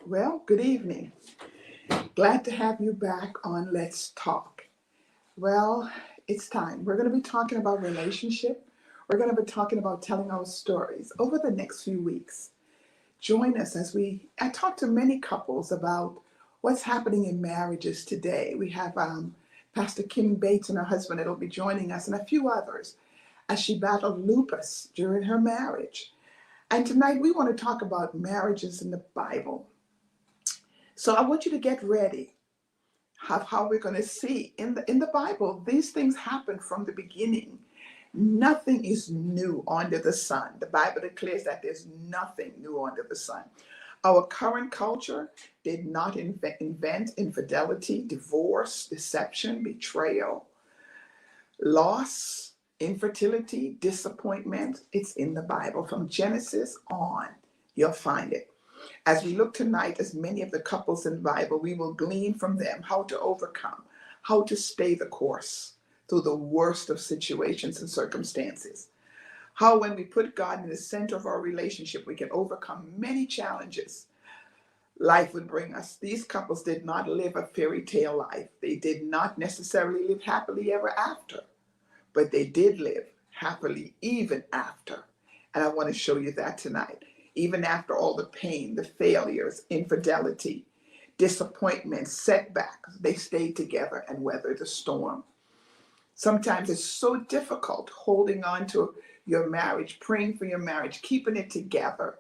Well, good evening. Glad to have you back on Let's Talk. Well, it's time. We're going to be talking about relationship. We're going to be talking about telling our stories over the next few weeks. Join us as I talk to many couples about what's happening in marriages today. We have Pastor Kim Bates and her husband that will be joining us and a few others as she battled lupus during her marriage. And tonight we want to talk about marriages in the Bible. So I want you to get ready how we're going to see in the Bible, these things happen from the beginning. Nothing is new under the sun. The Bible declares that there's nothing new under the sun. Our current culture did not invent infidelity, divorce, deception, betrayal, loss, infertility, disappointment. It's in the Bible. From Genesis on, you'll find it. As we look tonight, as many of the couples in the Bible, we will glean from them how to overcome, how to stay the course through the worst of situations and circumstances. How when we put God in the center of our relationship, we can overcome many challenges life would bring us. These couples did not live a fairy tale life. They did not necessarily live happily ever after, but they did live happily even after. And I want to show you that tonight. Even after all the pain, the failures, infidelity, disappointment, setbacks, they stayed together and weathered the storm. Sometimes it's so difficult holding on to your marriage, praying for your marriage, keeping it together,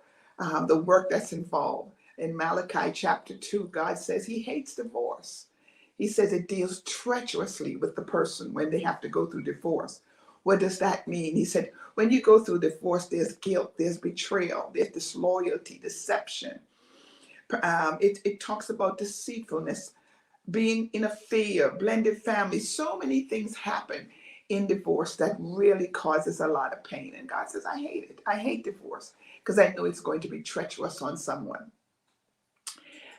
the work that's involved. In Malachi chapter 2, God says he hates divorce. He says it deals treacherously with the person when they have to go through divorce. What does that mean? He said, when you go through divorce, there's guilt, there's betrayal, there's disloyalty, deception. It talks about deceitfulness, being in a fear, blended family. So many things happen in divorce that really causes a lot of pain. And God says, I hate it. I hate divorce because I know it's going to be treacherous on someone.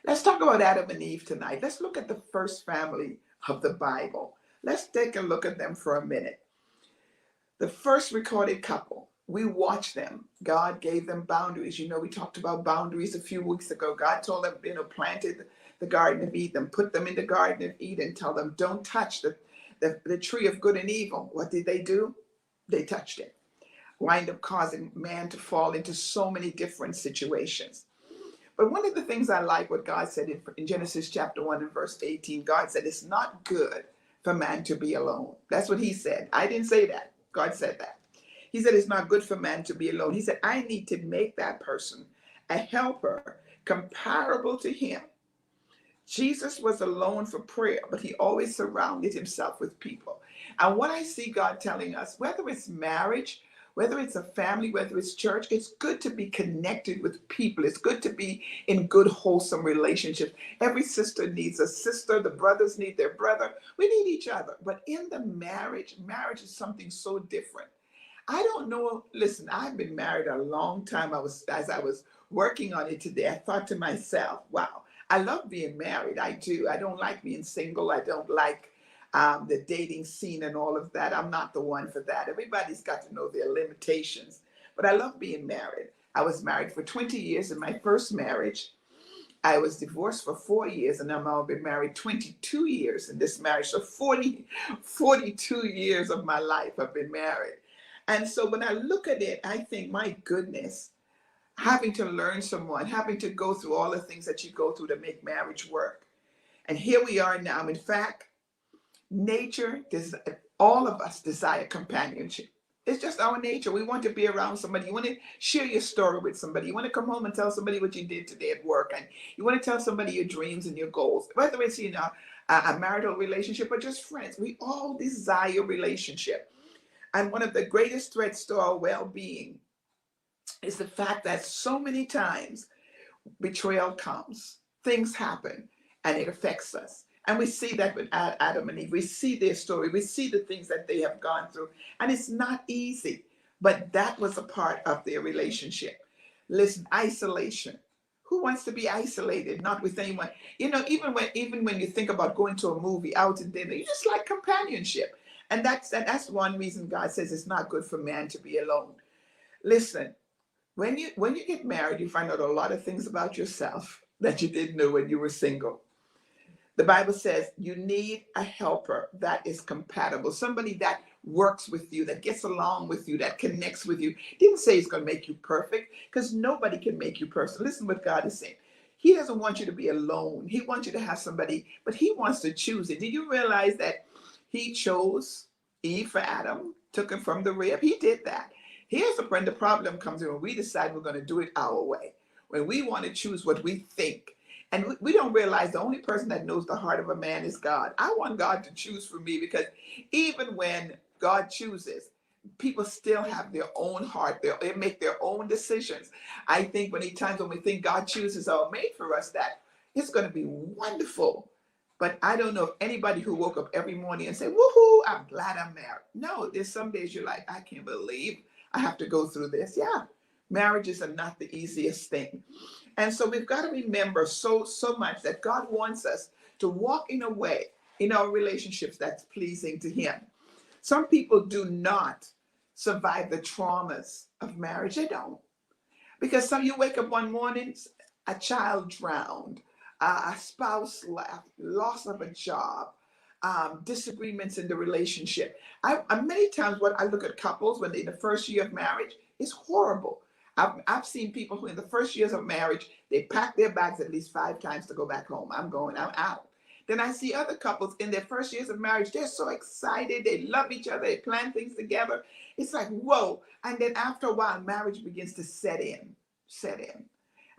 Let's talk about Adam and Eve tonight. Let's look at the first family of the Bible. Let's take a look at them for a minute. The first recorded couple, we watched them. God gave them boundaries. You know, we talked about boundaries a few weeks ago. God told them, planted the Garden of Eden, put them in the Garden of Eden, tell them, don't touch the tree of good and evil. What did they do? They touched it. Wind up causing man to fall into so many different situations. But one of the things I like what God said in Genesis chapter 1 and verse 18, God said, it's not good for man to be alone. That's what he said. I didn't say that. God said that. He said it's not good for man to be alone. He said, I need to make that person a helper comparable to him. Jesus was alone for prayer, but he always surrounded himself with people. And what I see God telling us, whether it's marriage, whether it's a family, whether it's church, it's good to be connected with people. It's good to be in good, wholesome relationships. Every sister needs a sister. The brothers need their brother. We need each other. But in the marriage is something so different. I don't know. Listen, I've been married a long time. As I was working on it today, I thought to myself, wow, I love being married. I do. I don't like being single. I don't like the dating scene and all of that. I'm not the one for that. Everybody's got to know their limitations. But I love being married. I was married for 20 years in my first marriage. I was divorced for 4 years, and I've been married 22 years in this marriage. So 42 years of my life I've been married. And so when I look at it, I think, my goodness, having to learn someone, having to go through all the things that you go through to make marriage work. And here we are now. In fact, nature, all of us desire companionship. It's just our nature. We want to be around somebody. You want to share your story with somebody. You want to come home and tell somebody what you did today at work. And you want to tell somebody your dreams and your goals. Whether it's, a marital relationship or just friends. We all desire relationship. And one of the greatest threats to our well-being is the fact that so many times betrayal comes, things happen, and it affects us. And we see that with Adam and Eve. We see their story. We see the things that they have gone through. And it's not easy, but that was a part of their relationship. Listen, isolation. Who wants to be isolated, not with anyone? Even when you think about going to a movie, out to dinner, you just like companionship. And that's one reason God says it's not good for man to be alone. Listen, when you get married, you find out a lot of things about yourself that you didn't know when you were single. The Bible says you need a helper that is compatible, somebody that works with you, that gets along with you, that connects with you. Didn't say he's going to make you perfect, because nobody can make you perfect. Listen what God is saying. He doesn't want you to be alone. He wants you to have somebody, but he wants to choose it. Did you realize that he chose Eve for Adam, took him from the rib? He did that. Here's when the problem comes in, when we decide we're going to do it our way, when we want to choose what we think. And we don't realize the only person that knows the heart of a man is God. I want God to choose for me, because even when God chooses, people still have their own heart. They make their own decisions. I think many times when we think God chooses or made for us, that it's going to be wonderful. But I don't know if anybody who woke up every morning and said, woohoo, I'm glad I'm married. No, there's some days you're like, I can't believe I have to go through this. Yeah, marriages are not the easiest thing. And so we've got to remember so much that God wants us to walk in a way in our relationships that's pleasing to him. Some people do not survive the traumas of marriage. They don't. Because you wake up one morning, a child drowned, a spouse left, loss of a job, disagreements in the relationship. Many times when I look at couples when they're in the first year of marriage, it's horrible. I've seen people who in the first years of marriage, they pack their bags at least 5 times to go back home. I'm out. Then I see other couples in their first years of marriage, they're so excited, they love each other, they plan things together. It's like, whoa. And then after a while, marriage begins to set in.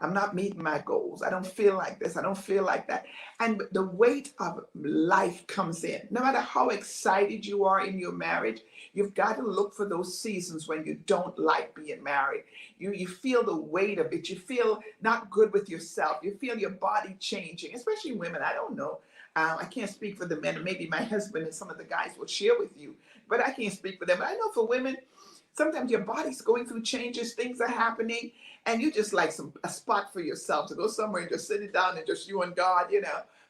I'm not meeting my goals. I don't feel like this. I don't feel like that. And the weight of life comes in. No matter how excited you are in your marriage, you've got to look for those seasons when you don't like being married. You feel the weight of it. You feel not good with yourself. You feel your body changing, especially women. I don't know. I can't speak for the men. Maybe my husband and some of the guys will share with you, but I can't speak for them. But I know for women, sometimes your body's going through changes, things are happening, and you just like a spot for yourself to go somewhere and just sit it down and just you and God,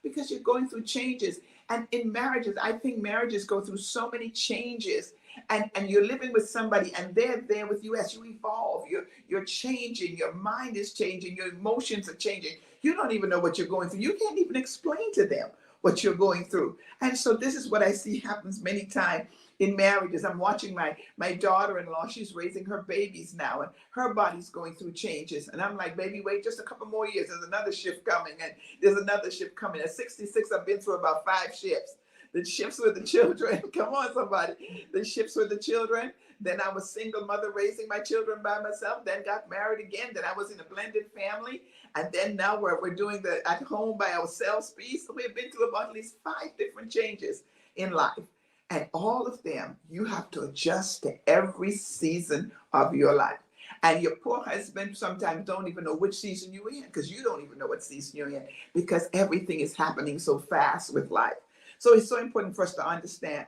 because you're going through changes. And in marriages, I think marriages go through so many changes, and you're living with somebody and they're there with you as you evolve. You're changing, your mind is changing, your emotions are changing. You don't even know what you're going through. You can't even explain to them what you're going through. And so this is what I see happens many times in marriages. I'm watching my daughter-in-law. She's raising her babies now, and her body's going through changes. And I'm like, baby, wait just a couple more years. There's another shift coming, and there's another shift coming. At 66, I've been through about 5 shifts. The shifts with the children. Come on, somebody. The shifts with the children. Then I was single mother raising my children by myself. Then got married again. Then I was in a blended family. And then now we're doing the at home by ourselves piece. So we've been through about at least 5 different changes in life. And all of them, you have to adjust to every season of your life. And your poor husband sometimes don't even know which season you're in, because you don't even know what season you're in, because everything is happening so fast with life. So it's so important for us to understand.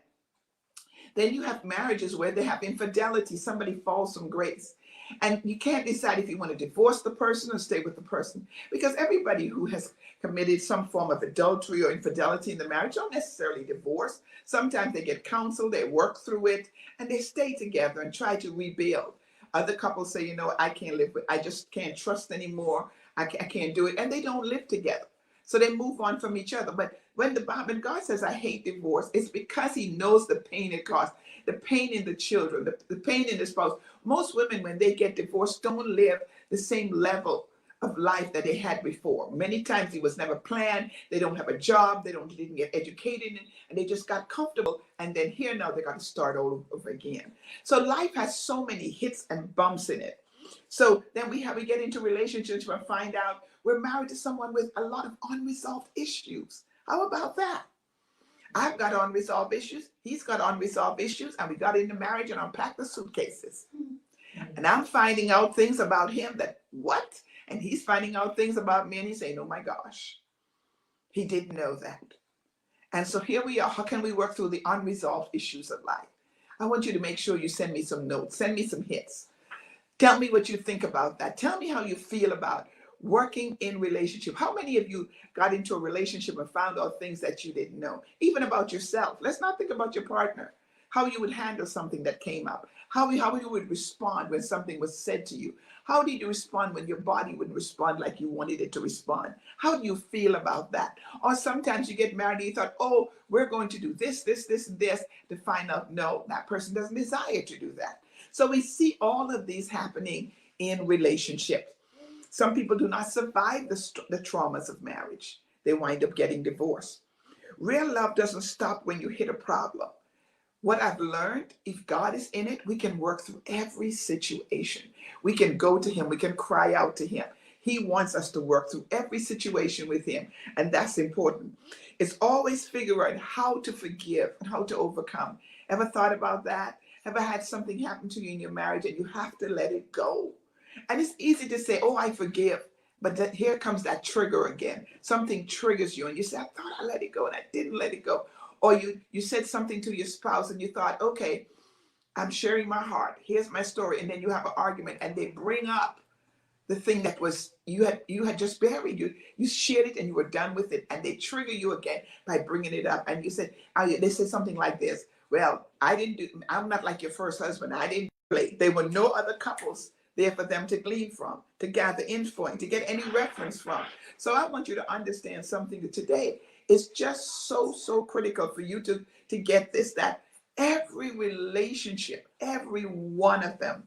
Then you have marriages where they have infidelity. Somebody falls from grace. And you can't decide if you want to divorce the person or stay with the person. Because everybody who has committed some form of adultery or infidelity in the marriage don't necessarily divorce. Sometimes they get counsel, they work through it, and they stay together and try to rebuild. Other couples say, I can't live with, I just can't trust anymore. I can't do it. And they don't live together. So they move on from each other. But when God says, I hate divorce, it's because he knows the pain it costs, the pain in the children, the pain in the spouse. Most women, when they get divorced, don't live the same level of life that they had before. Many times it was never planned. They don't have a job. They didn't get educated, and they just got comfortable. And then here now they got to start all over again. So life has so many hits and bumps in it. So then we get into relationships and find out we're married to someone with a lot of unresolved issues. How about that? I've got unresolved issues. He's got unresolved issues. And we got into marriage and unpacked the suitcases. And I'm finding out things about him that, what? And he's finding out things about me, and he's saying, oh my gosh, he didn't know that. And so here we are. How can we work through the unresolved issues of life? I want you to make sure you send me some notes, send me some hits. Tell me what you think about that. Tell me how you feel about working in relationship. How many of you got into a relationship and found out things that you didn't know, even about yourself? Let's not think about your partner. how you would handle something that came up, how you would respond when something was said to you. How did you respond when your body wouldn't respond like you wanted it to respond? How do you feel about that? Or sometimes you get married and you thought, oh, we're going to do this, this, this, and this, to find out, no, that person doesn't desire to do that. So we see all of these happening in relationships. Some people do not survive the traumas of marriage. They wind up getting divorced. Real love doesn't stop when you hit a problem. What I've learned, if God is in it, we can work through every situation. We can go to him. We can cry out to him. He wants us to work through every situation with him. And that's important. It's always figure out how to forgive and how to overcome. Ever thought about that? Ever had something happen to you in your marriage and you have to let it go? And it's easy to say, oh, I forgive. But here comes that trigger again. Something triggers you and you say, I thought I let it go and I didn't let it go. Or you said something to your spouse and you thought, okay, I'm sharing my heart. Here's my story. And then you have an argument and they bring up the thing that was you had just buried. You shared it and you were done with it. And they trigger you again by bringing it up. And you said, they said something like this. Well, I'm not like your first husband. I didn't play. There were no other couples there for them to glean from, to gather info, and to get any reference from. So I want you to understand something that today is just so critical for you to get this, that every relationship, every one of them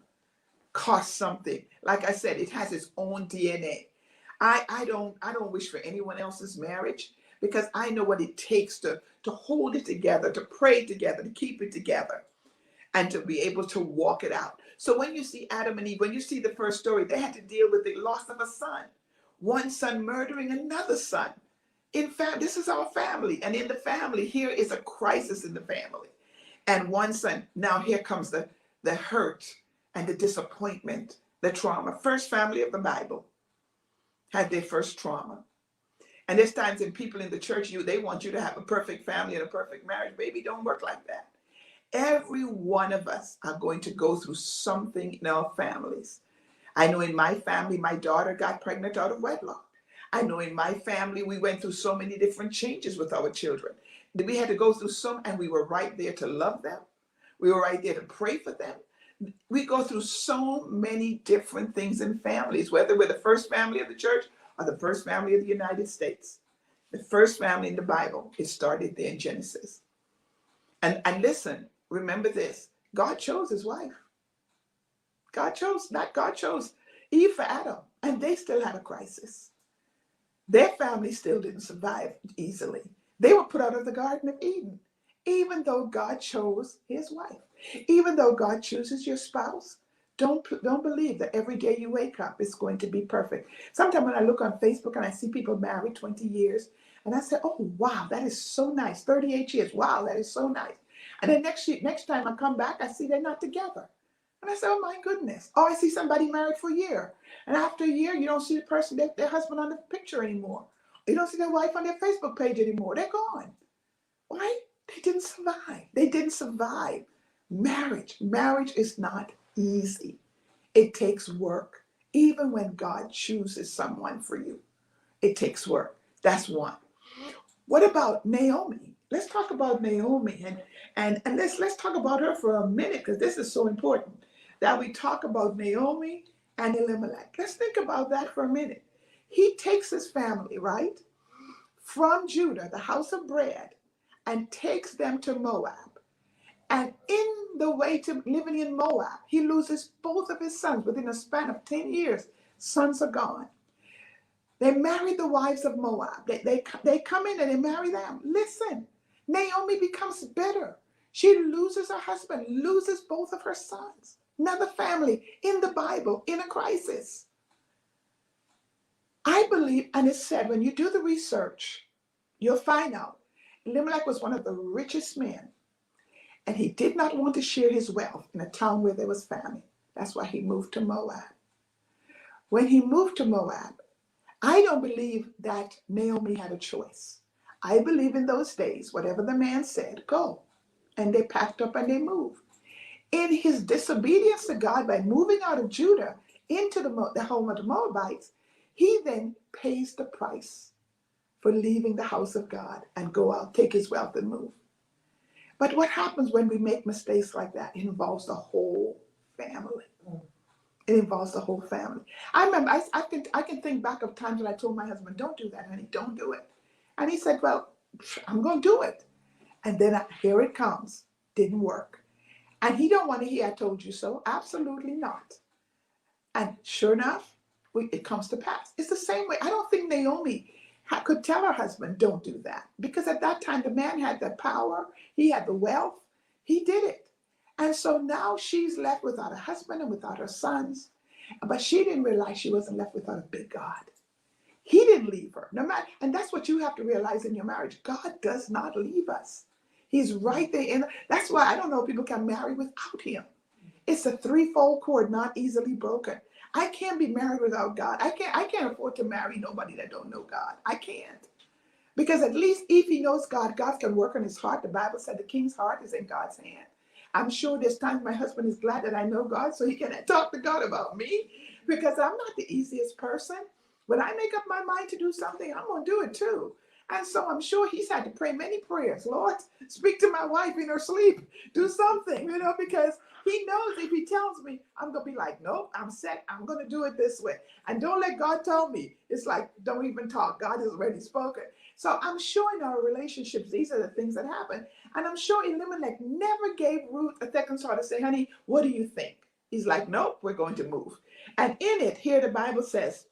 costs something. Like I said, it has its own DNA. I don't wish for anyone else's marriage because I know what it takes to hold it together, to pray together, to keep it together, and to be able to walk it out. So when you see Adam and Eve, when you see the first story, they had to deal with the loss of a son, one son murdering another son. In fact, this is our family. And in the family, here is a crisis in the family. And one son, now here comes the hurt and the disappointment, the trauma. First family of the Bible had their first trauma. And there's times in people in the church, they want you to have a perfect family and a perfect marriage. Baby, don't work like that. Every one of us are going to go through something in our families. I know in my family, my daughter got pregnant out of wedlock. I know in my family, we went through so many different changes with our children. We had to go through and we were right there to love them. We were right there to pray for them. We go through so many different things in families, whether we're the first family of the church or the first family of the United States. The first family in the Bible, it started there in Genesis. And listen, remember this, God chose his wife. God chose Eve for Adam, and they still had a crisis. Their family still didn't survive easily. They were put out of the Garden of Eden, even though God chose his wife. Even though God chooses your spouse, don't believe that every day you wake up is going to be perfect. Sometimes when I look on Facebook and I see people married 20 years, and I say, oh, wow, that is so nice. 38 years, wow, that is so nice. And then next time I come back, I see they're not together. And I say, oh my goodness. Oh, I see somebody married for a year. And after a year, you don't see the person, their husband on the picture anymore. You don't see their wife on their Facebook page anymore. They're gone. Why? They didn't survive. They didn't survive. Marriage is not easy. It takes work. Even when God chooses someone for you, it takes work. That's one. What about Naomi? Let's talk about Naomi and let's talk about her for a minute, because this is so important that we talk about Naomi and Elimelech. Let's think about that for a minute. He takes his family, right, from Judah, the house of bread, and takes them to Moab. And in the way to living in Moab, he loses both of his sons within a span of 10 years. Sons are gone. They marry the wives of Moab. They come in and they marry them. Listen, Naomi becomes bitter. She loses her husband, loses both of her sons. Another family in the Bible in a crisis. I believe, and it's said, when you do the research, you'll find out Elimelech was one of the richest men, and he did not want to share his wealth in a town where there was famine. That's why he moved to Moab. When he moved to Moab, I don't believe that Naomi had a choice. I believe in those days, whatever the man said, go. And they packed up and they moved. In his disobedience to God by moving out of Judah into the home of the Moabites, he then pays the price for leaving the house of God and go out, take his wealth and move. But what happens when we make mistakes like that? It involves the whole family. It involves the whole family. I remember, I can think back of times when I told my husband, don't do that, honey, don't do it. And he said, well, I'm going to do it. And then here it comes. Didn't work. And he don't want to hear, I told you so. Absolutely not. And sure enough, it comes to pass. It's the same way. I don't think Naomi could tell her husband, don't do that. Because at that time, the man had the power. He had the wealth. He did it. And so now she's left without a husband and without her sons. But she didn't realize she wasn't left without a big God. He didn't leave her. No matter, and that's what you have to realize in your marriage. God does not leave us. He's right there. That's why I don't know if people can marry without him. It's a threefold cord, not easily broken. I can't be married without God. I can't afford to marry nobody that don't know God. I can't. Because at least if he knows God, God can work on his heart. The Bible said the king's heart is in God's hand. I'm sure there's times my husband is glad that I know God so he can talk to God about me, because I'm not the easiest person. When I make up my mind to do something, I'm going to do it too. And so I'm sure he's had to pray many prayers. Lord, speak to my wife in her sleep. Do something, because he knows if he tells me, I'm going to be like, nope, I'm set. I'm going to do it this way. And don't let God tell me. It's like, don't even talk. God has already spoken. So I'm sure in our relationships, these are the things that happen. And I'm sure Elimelech never gave Ruth a second thought to say, honey, what do you think? He's like, nope, we're going to move. And in it, here the Bible says,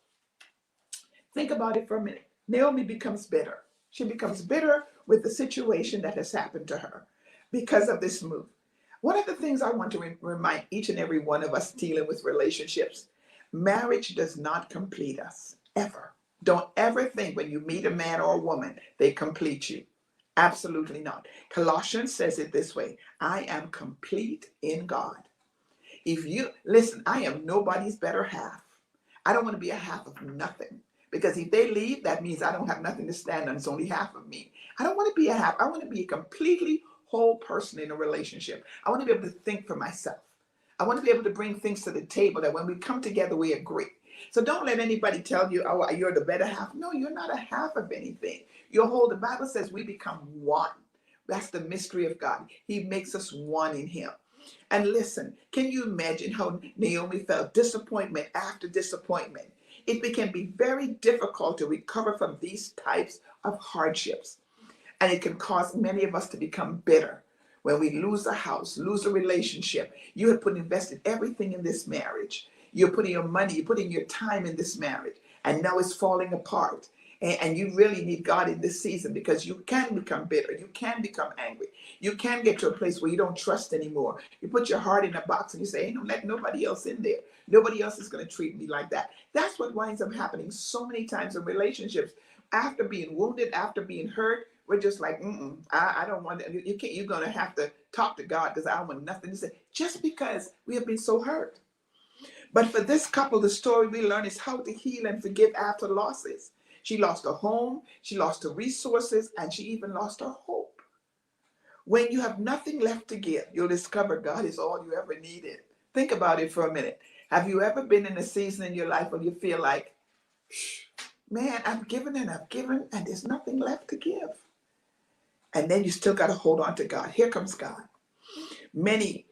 think about it for a minute. Naomi becomes bitter. She becomes bitter with the situation that has happened to her because of this move. One of the things I want to remind each and every one of us dealing with relationships, marriage does not complete us, ever. Don't ever think when you meet a man or a woman, they complete you. Absolutely not. Colossians says it this way, I am complete in God. If you, listen, I am nobody's better half. I don't want to be a half of nothing. Because if they leave, that means I don't have nothing to stand on. It's only half of me. I don't want to be a half. I want to be a completely whole person in a relationship. I want to be able to think for myself. I want to be able to bring things to the table that when we come together, we agree. So don't let anybody tell you, oh, you're the better half. No, you're not a half of anything. You're whole. The Bible says we become one. That's the mystery of God. He makes us one in him. And listen, can you imagine how Naomi felt? Disappointment after disappointment. It can be very difficult to recover from these types of hardships. And it can cause many of us to become bitter. When we lose a house, lose a relationship, you have invested everything in this marriage. You're putting your money, you're putting your time in this marriage, and now it's falling apart. And you really need God in this season, because you can become bitter. You can become angry. You can get to a place where you don't trust anymore. You put your heart in a box and you say, hey, don't let nobody else in there. Nobody else is going to treat me like that. That's what winds up happening so many times in relationships. After being wounded, after being hurt, we're just like, I don't want to. You can't. You're going to have to talk to God, because I don't want nothing to say. Just because we have been so hurt. But for this couple, the story we learn is how to heal and forgive after losses. She lost her home, she lost her resources, and she even lost her hope. When you have nothing left to give, you'll discover God is all you ever needed. Think about it for a minute. Have you ever been in a season in your life where you feel like, man, I've given, and there's nothing left to give? And then you still got to hold on to God. Here comes God. Many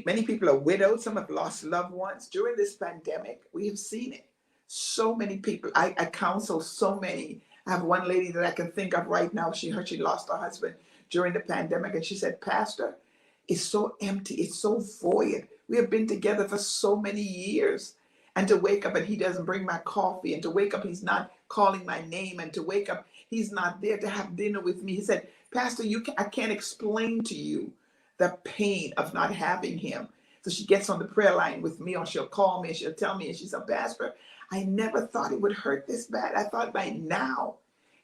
people are widowed. Some have lost loved ones. During this pandemic, we have seen it. So many people. I counsel so many. I have one lady that I can think of right now. She lost her husband during the pandemic, and she said, Pastor, it's so empty. It's so void. We have been together for so many years. And to wake up and he doesn't bring my coffee, and to wake up he's not calling my name, and to wake up he's not there to have dinner with me. He said, Pastor, I can't explain to you the pain of not having him. So she gets on the prayer line with me, or she'll call me and she'll tell me, and she said, Pastor, I never thought it would hurt this bad. I thought by now.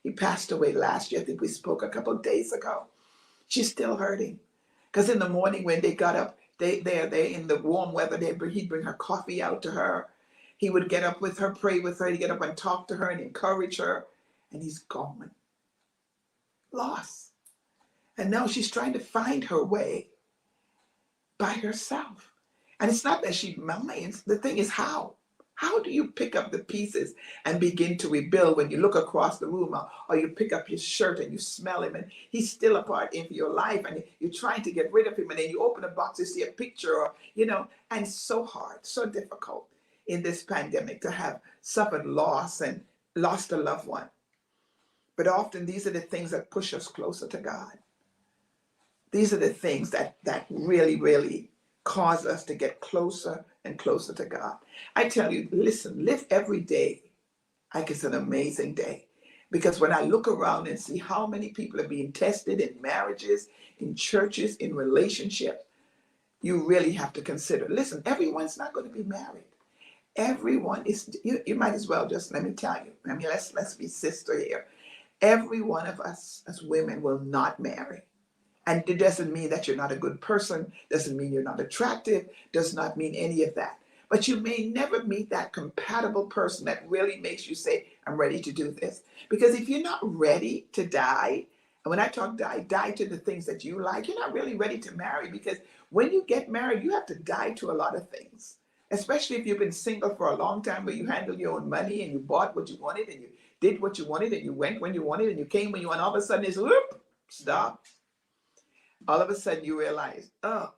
He passed away last year. I think we spoke a couple of days ago. She's still hurting. Because in the morning when they got up, they're in the warm weather, he'd bring her coffee out to her. He would get up with her, pray with her. He'd get up and talk to her and encourage her. And he's gone. Lost. And now she's trying to find her way by herself. And it's not that she minds. The thing is how. How do you pick up the pieces and begin to rebuild when you look across the room, or you pick up your shirt and you smell him and he's still a part of your life and you're trying to get rid of him, and then you open a box, you see a picture, or, and so hard, so difficult in this pandemic to have suffered loss and lost a loved one. But often these are the things that push us closer to God. These are the things that really, really cause us to get closer and closer to God. I tell you, listen, live every day like it's an amazing day. Because when I look around and see how many people are being tested in marriages, in churches, in relationships, you really have to consider. Listen, everyone's not going to be married. Everyone is, you might as well just, let me tell you, let's be sister here. Every one of us as women will not marry. And it doesn't mean that you're not a good person, doesn't mean you're not attractive, does not mean any of that. But you may never meet that compatible person that really makes you say, I'm ready to do this. Because if you're not ready to die, and when I talk die to the things that you like, you're not really ready to marry. Because when you get married, you have to die to a lot of things. Especially if you've been single for a long time, where you handle your own money and you bought what you wanted and you did what you wanted and you went when you wanted and you came when you wanted. All of a sudden it's whoop, stop. All of a sudden you realize, oh,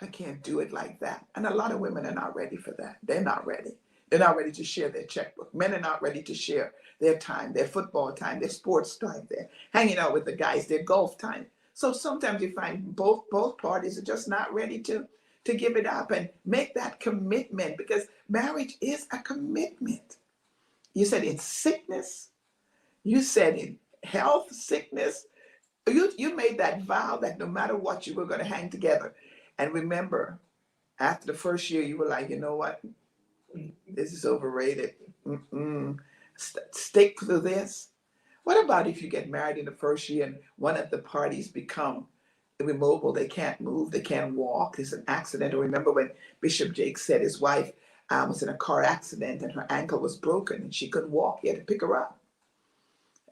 I can't do it like that. And a lot of women are not ready for that. They're not ready. They're not ready to share their checkbook. Men are not ready to share their time, their football time, their sports time, their hanging out with the guys, their golf time. So sometimes you find both parties are just not ready to give it up and make that commitment, because marriage is a commitment. You said in sickness, you said in health, sickness, you made that vow that no matter what, you were going to hang together. And remember, after the first year, you were like, you know what? This is overrated. Stick to this. What about if you get married in the first year and one of the parties become immobile? They can't move, they can't walk. There's an accident. Or remember when Bishop Jake said his wife was in a car accident and her ankle was broken and she couldn't walk. He had to pick her up.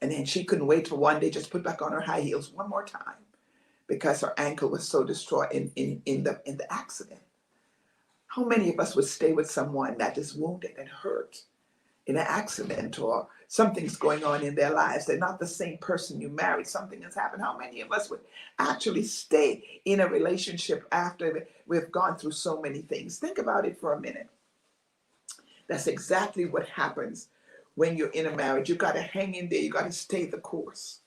And then she couldn't wait for one day, just put back on her high heels one more time because her ankle was so destroyed in the accident. How many of us would stay with someone that is wounded and hurt in an accident, or something's going on in their lives? They're not the same person you married. Something has happened. How many of us would actually stay in a relationship after we've gone through so many things? Think about it for a minute. That's exactly what happens when you're in a marriage. You got to hang in there. You got to stay the course.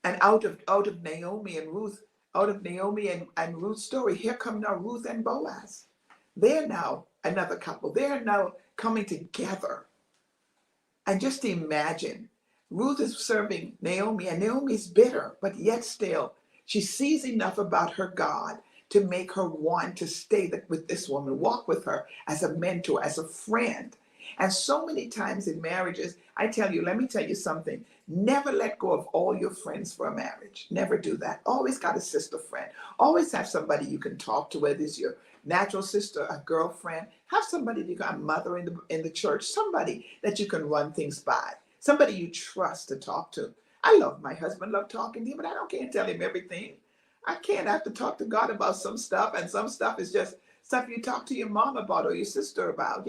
And out of Naomi and Ruth, out of Naomi and Ruth's story, here come now Ruth and Boaz. They're now another couple. They're now coming together. And just imagine, Ruth is serving Naomi, and Naomi's bitter, but yet still, she sees enough about her God to make her want to stay with this woman, walk with her as a mentor, as a friend. And so many times in marriages, I tell you, let me tell you something. Never let go of all your friends for a marriage. Never do that. Always got a sister friend. Always have somebody you can talk to, whether it's your natural sister, a girlfriend. Have somebody you got, a mother in the church, somebody that you can run things by, somebody you trust to talk to. I love my husband, love talking to him, but I can't tell him everything. I can't have to talk to God about some stuff, and some stuff is just stuff you talk to your mom about or your sister about.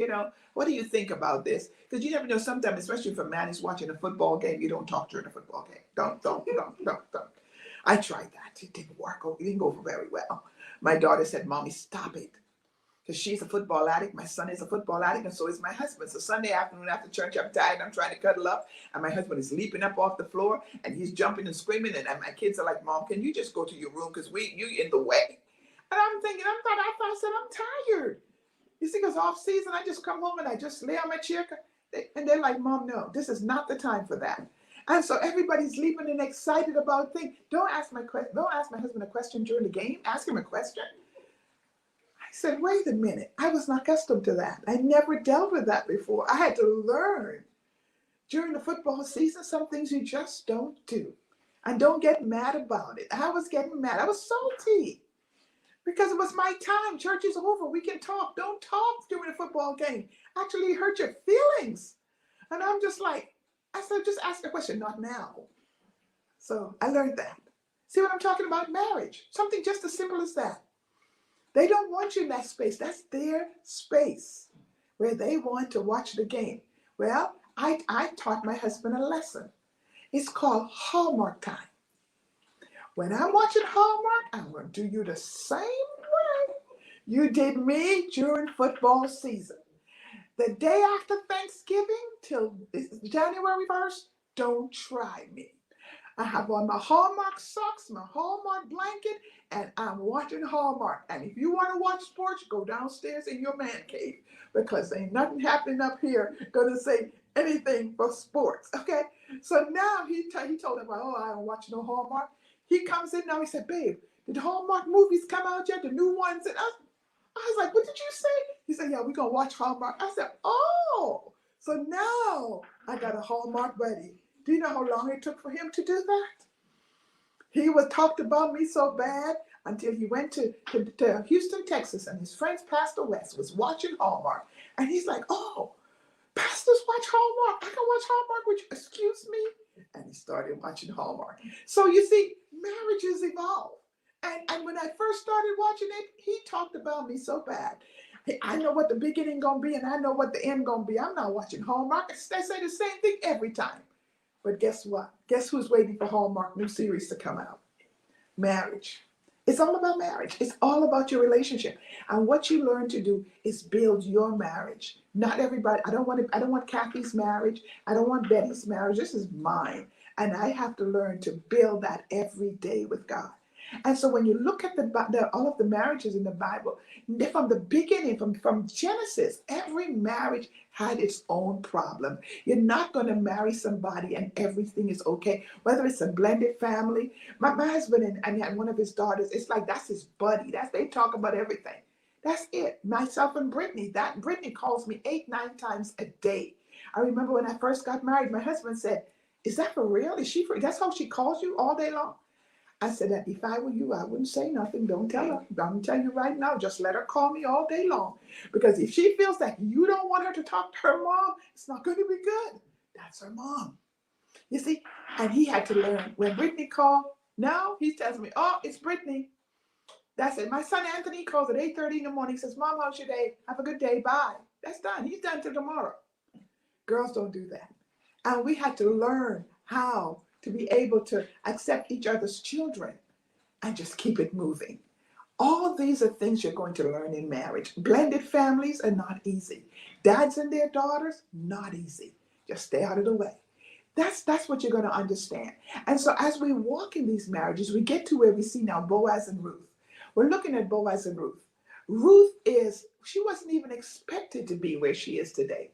What do you think about this? Because you never know, sometimes, especially if a man is watching a football game, you don't talk during a football game. Don't. I tried that. It didn't work. It didn't go over very well. My daughter said, Mommy, stop it. Because she's a football addict. My son is a football addict, and so is my husband. So Sunday afternoon after church, I'm tired. I'm trying to cuddle up, and my husband is leaping up off the floor, and he's jumping and screaming, and my kids are like, Mom, can you just go to your room because you in the way? And I'm thinking, I said, I'm tired. You see, because off season, I just come home and I just lay on my chair, and they're like, Mom, no, this is not the time for that. And so everybody's leaping and excited about things. Don't ask my husband a question during the game. Ask him a question. I said, wait a minute. I was not accustomed to that. I never dealt with that before. I had to learn. During the football season, some things you just don't do. And don't get mad about it. I was getting mad. I was salty. Because it was my time. Church is over. We can talk. Don't talk during a football game. Actually hurt your feelings. And I'm just like, I said, just ask the question, not now. So I learned that. See what I'm talking about? Marriage. Something just as simple as that. They don't want you in that space. That's their space. where they want to watch the game. Well, I taught my husband a lesson. It's called Hallmark Time. When I'm watching Hallmark, I'm going to do you the same way you did me during football season. The day after Thanksgiving till January 1st, don't try me. I have on my Hallmark socks, my Hallmark blanket, and I'm watching Hallmark. And if you want to watch sports, go downstairs in your man cave because ain't nothing happening up here going to say anything for sports. Okay? So now he told him, oh, I don't watch no Hallmark. He comes in now, he said, babe, did the Hallmark movies come out yet? The new ones? And I was like, what did you say? He said, yeah, we're going to watch Hallmark. I said, oh, so now I got a Hallmark buddy. Do you know how long it took for him to do that? He was talked about me so bad until he went to Houston, Texas, and his friends, Pastor West, was watching Hallmark. And he's like, oh, pastors watch Hallmark. I can watch Hallmark, which, excuse me? And he started watching Hallmark. So you see, marriages evolve. And when I first started watching it, he talked about me so bad. I know what the beginning gonna be, and I know what the end gonna be. I'm not watching Hallmark. They say the same thing every time. But guess what? Guess who's waiting for Hallmark new series to come out? Marriage. It's all about marriage. It's all about your relationship. And what you learn to do is build your marriage. Not everybody. I don't want Kathy's marriage. I don't want Betty's marriage. This is mine. And I have to learn to build that every day with God. And so when you look at all of the marriages in the Bible, from the beginning, from Genesis, every marriage had its own problem. You're not going to marry somebody and everything is okay. Whether it's a blended family, my husband and one of his daughters, it's like that's his buddy. They talk about everything. That's it. Myself and Brittany. Brittany calls me 8-9 times a day. I remember when I first got married, my husband said, "Is that for real? Is she for? That's how she calls you all day long?" I said that if I were you, I wouldn't say nothing. Don't tell her. I'm going to tell you right now, just let her call me all day long. Because if she feels like you don't want her to talk to her mom, it's not going to be good. That's her mom. You see? And he had to learn. When Brittany called, now he tells me, oh, it's Brittany. That's it. My son Anthony calls at 8:30 in the morning. He says, Mom, how's your day? Have a good day. Bye. That's done. He's done till tomorrow. Girls don't do that. And we had to learn how to be able to accept each other's children and just keep it moving. All these are things you're going to learn in marriage. Blended families are not easy. Dads and their daughters, not easy. Just stay out of the way. That's what you're going to understand. And so as we walk in these marriages, we get to where we see now Boaz and Ruth. We're looking at Boaz and Ruth. She wasn't even expected to be where she is today.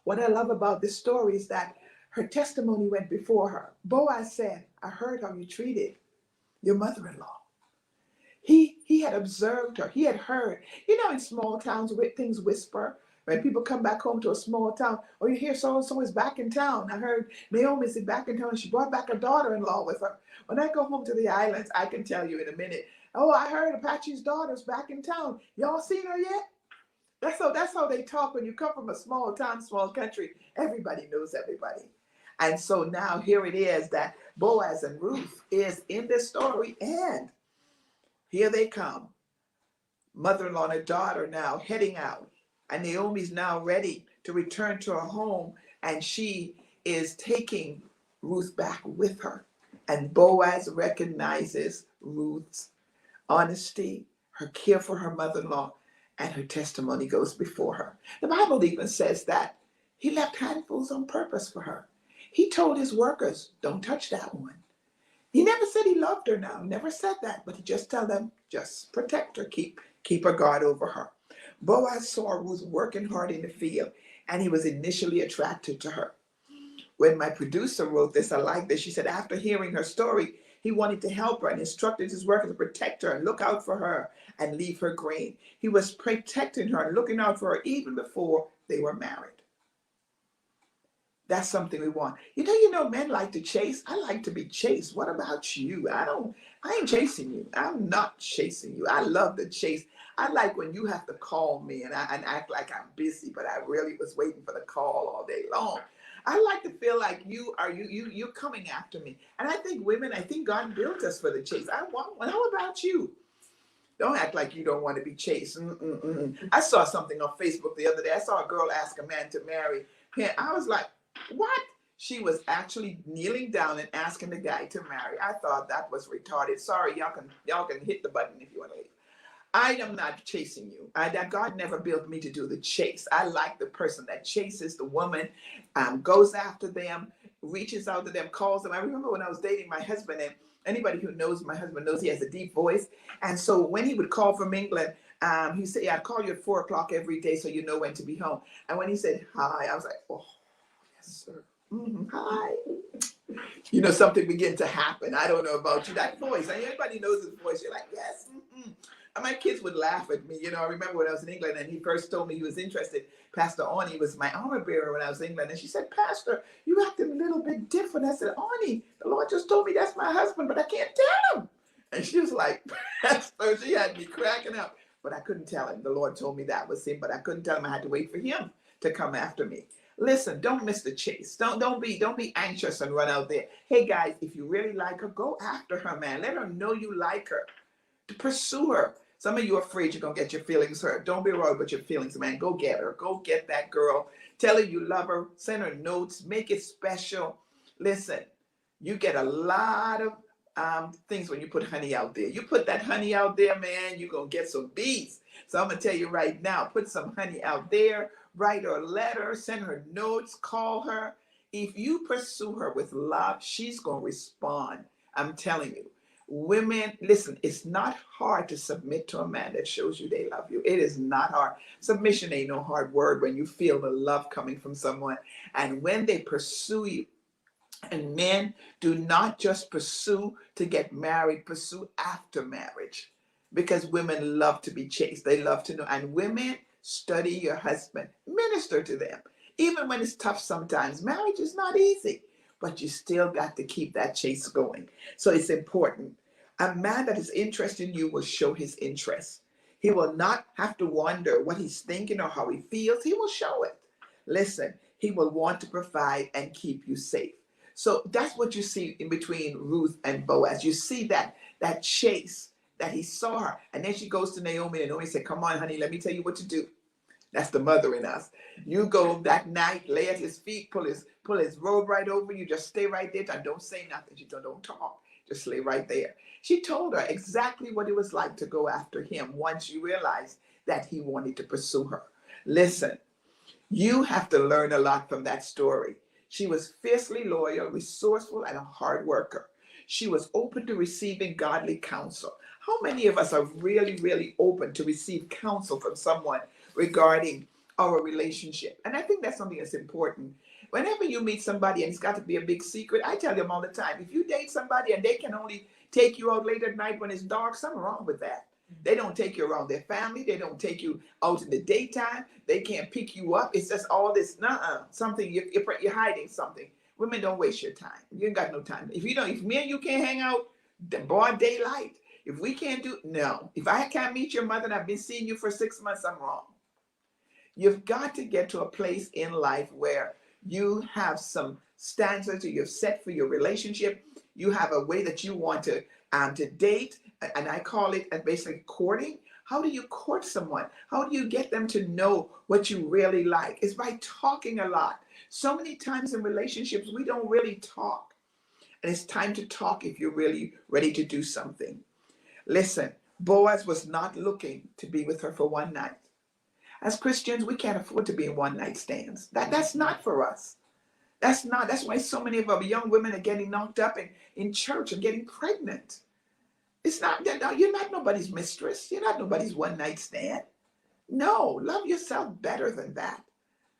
What I love about this story is that her testimony went before her. Boaz said, I heard how you treated your mother-in-law. He had observed her. He had heard. You know, in small towns, things whisper. When people come back home to a small town, oh, you hear so-and-so is back in town. I heard Naomi's back in town, and she brought back a daughter-in-law with her. When I go home to the islands, I can tell you in a minute, oh, I heard Apache's daughter's back in town. Y'all seen her yet? That's how they talk when you come from a small town, small country. Everybody knows everybody. And so now here it is that Boaz and Ruth is in this story, and here they come. Mother-in-law and a daughter now heading out. And Naomi's now ready to return to her home, and she is taking Ruth back with her. And Boaz recognizes Ruth's honesty, her care for her mother-in-law, and her testimony goes before her. The Bible even says that he left handfuls on purpose for her. He told his workers, don't touch that one. He never said he loved her now, never said that, but he just told them, just protect her, keep her guard over her. Boaz saw Ruth working hard in the field, and he was initially attracted to her. When my producer wrote this, I like this. She said after hearing her story, he wanted to help her and instructed his workers to protect her and look out for her and leave her grain. He was protecting her and looking out for her even before they were married. That's something we want. You know, men like to chase. I like to be chased. What about you? I ain't chasing you. I'm not chasing you. I love to chase. I like when you have to call me and act like I'm busy, but I really was waiting for the call all day long. I like to feel like you're coming after me. And I think women, I think God built us for the chase. How about you? Don't act like you don't want to be chased. I saw something on Facebook the other day. I saw a girl ask a man to marry him. I was like, what? She was actually kneeling down and asking the guy to marry. I thought that was retarded. Sorry, y'all can hit the button if you want to leave. I am not chasing you. That God never built me to do the chase. I like the person that chases the woman, goes after them, reaches out to them, calls them. I remember when I was dating my husband, and anybody who knows my husband knows he has a deep voice. And so when he would call from England, he said, yeah, I'd call you at 4 o'clock every day so you know when to be home. And when he said hi, I was like, oh, yes, sir. Hi. You know, something began to happen. I don't know about you. That voice, anybody knows his voice, you're like, yes. And my kids would laugh at me. You know, I remember when I was in England and he first told me he was interested. Pastor Oni was my armor bearer when I was in England. And she said, Pastor, you acting a little bit different. I said, Oni, the Lord just told me that's my husband, but I can't tell him. And she was like, Pastor, she had me cracking up. But I couldn't tell him. The Lord told me that was him, but I couldn't tell him. I had to wait for him to come after me. Listen, don't miss the chase. Don't be anxious and run out there. Hey guys, if you really like her, go after her, man. Let her know you like her. To pursue her. Some of you are afraid you're going to get your feelings hurt. Don't be worried about your feelings, man. Go get her. Go get that girl. Tell her you love her. Send her notes. Make it special. Listen, you get a lot of things when you put honey out there. You put that honey out there, man, you're going to get some bees. So I'm going to tell you right now, put some honey out there. Write her a letter. Send her notes. Call her. If you pursue her with love, she's going to respond. I'm telling you. Women, listen, it's not hard to submit to a man that shows you they love you. It is not hard. Submission ain't no hard word when you feel the love coming from someone. And when they pursue you, and men do not just pursue to get married, pursue after marriage. Because women love to be chased. They love to know. And women, study your husband. Minister to them. Even when it's tough sometimes. Marriage is not easy. But you still got to keep that chase going. So it's important. A man that is interested in you will show his interest. He will not have to wonder what he's thinking or how he feels. He will show it. Listen, he will want to provide and keep you safe. So that's what you see in between Ruth and Boaz. You see that chase that he saw her. And then she goes to Naomi, and Naomi said, come on, honey, let me tell you what to do. That's the mother in us. You go that night, lay at his feet, pull his robe right over you, just stay right there and don't say nothing. She said, don't talk. Just lay right there. She told her exactly what it was like to go after him once you realized that he wanted to pursue her. Listen, you have to learn a lot from that story. She was fiercely loyal, resourceful, and a hard worker. She was open to receiving godly counsel. How many of us are really, really open to receive counsel from someone regarding our relationship? And I think that's something that's important. Whenever you meet somebody and it's got to be a big secret, I tell them all the time, if you date somebody and they can only take you out late at night when it's dark, something wrong with that. They don't take you around their family. They don't take you out in the daytime. They can't pick you up. It's just all this, something, you're hiding something. Women, don't waste your time. You ain't got no time. If me and you can't hang out, then broad daylight. If we can't no. If I can't meet your mother and I've been seeing you for 6 months, I'm wrong. You've got to get to a place in life where you have some standards that you've set for your relationship. You have a way that you want to date, and I call it basically courting. How do you court someone? How do you get them to know what you really like? It's by talking a lot. So many times in relationships, we don't really talk. And it's time to talk if you're really ready to do something. Listen, Boaz was not looking to be with her for one night. As Christians, we can't afford to be in one night stands. That's not for us. That's why so many of our young women are getting knocked up in church and getting pregnant. It's not, you're not nobody's mistress. You're not nobody's one night stand. No, love yourself better than that.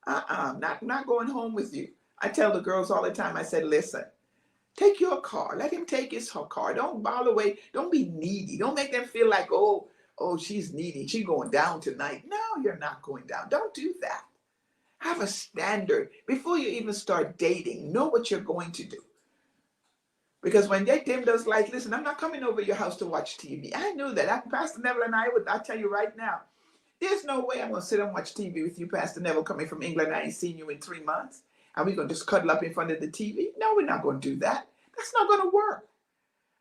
Not going home with you. I tell the girls all the time, I said, listen, take your car. Let him take his car. Don't bow away. Don't be needy. Don't make them feel like, oh, she's needy. She's going down tonight. No, you're not going down. Don't do that. Have a standard. Before you even start dating, know what you're going to do. Because when they dim those lights, listen, I'm not coming over your house to watch TV. I knew that. Pastor Neville and I'll tell you right now, there's no way I'm going to sit and watch TV with you, Pastor Neville, coming from England. I ain't seen you in 3 months. And we're going to just cuddle up in front of the TV? No, we're not going to do that. That's not going to work.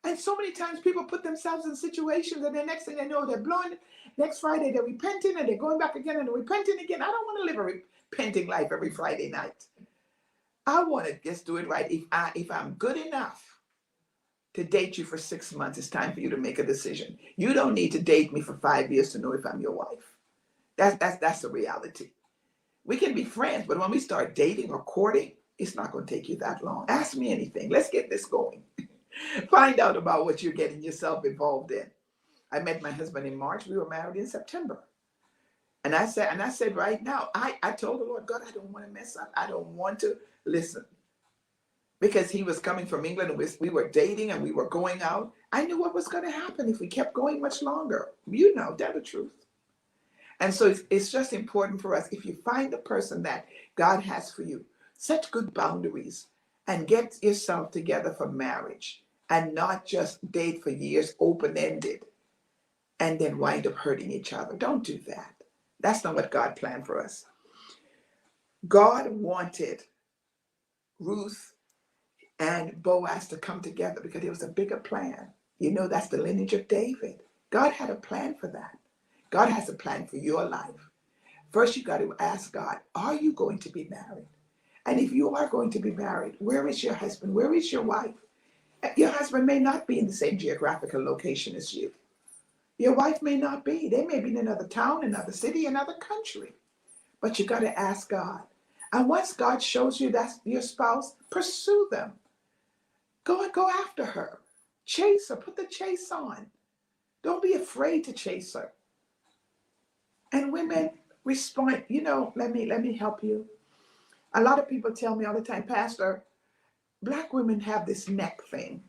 And so many times people put themselves in situations and the next thing they know, they're blowing it. Next Friday, they're repenting and they're going back again and they're repenting again. I don't want to live a repenting life every Friday night. I want to just do it right. If I'm good enough to date you for 6 months, it's time for you to make a decision. You don't need to date me for 5 years to know if I'm your wife. That's the reality. We can be friends, but when we start dating or courting, it's not going to take you that long. Ask me anything. Let's get this going. Find out about what you're getting yourself involved in. I met my husband in March. We were married in September. And I said right now, I told the Lord, God, I don't want to mess up. I don't want to listen. Because he was coming from England and we were dating and we were going out. I knew what was going to happen if we kept going much longer. You know, tell the truth. And so it's just important for us, if you find the person that God has for you, set good boundaries and get yourself together for marriage and not just date for years open-ended and then wind up hurting each other. Don't do that. That's not what God planned for us. God wanted Ruth and Boaz to come together because there was a bigger plan. You know, that's the lineage of David. God had a plan for that. God has a plan for your life. First, you got to ask God, are you going to be married? And if you are going to be married, where is your husband? Where is your wife? Your husband may not be in the same geographical location as you. Your wife may not be. They may be in another town, another city, another country. But you got to ask God. And once God shows you that's your spouse, pursue them. Go after her. Chase her. Put the chase on. Don't be afraid to chase her. And women respond. You know, let me help you. A lot of people tell me all the time, Pastor, black women have this neck thing.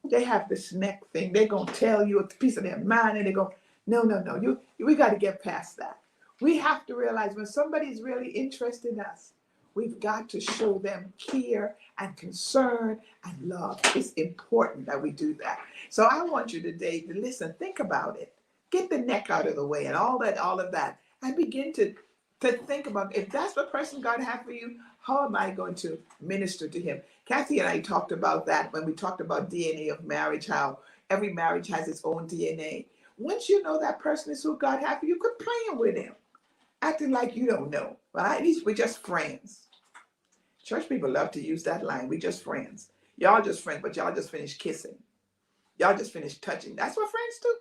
They have this neck thing. They're going to tell you a piece of their mind and they go, no. We got to get past that. We have to realize when somebody's really interested in us, we've got to show them care and concern and love. It's important that we do that. So I want you today to listen, think about it. Get the neck out of the way and all of that. And begin to think about, if that's the person God had for you, how am I going to minister to him? Kathy and I talked about that when we talked about DNA of marriage, how every marriage has its own DNA. Once you know that person is who God had for you, quit playing with him, acting like you don't know. Right? At least we're just friends. Church people love to use that line. We just friends. Y'all just friends, but y'all just finished kissing. Y'all just finished touching. That's what friends do.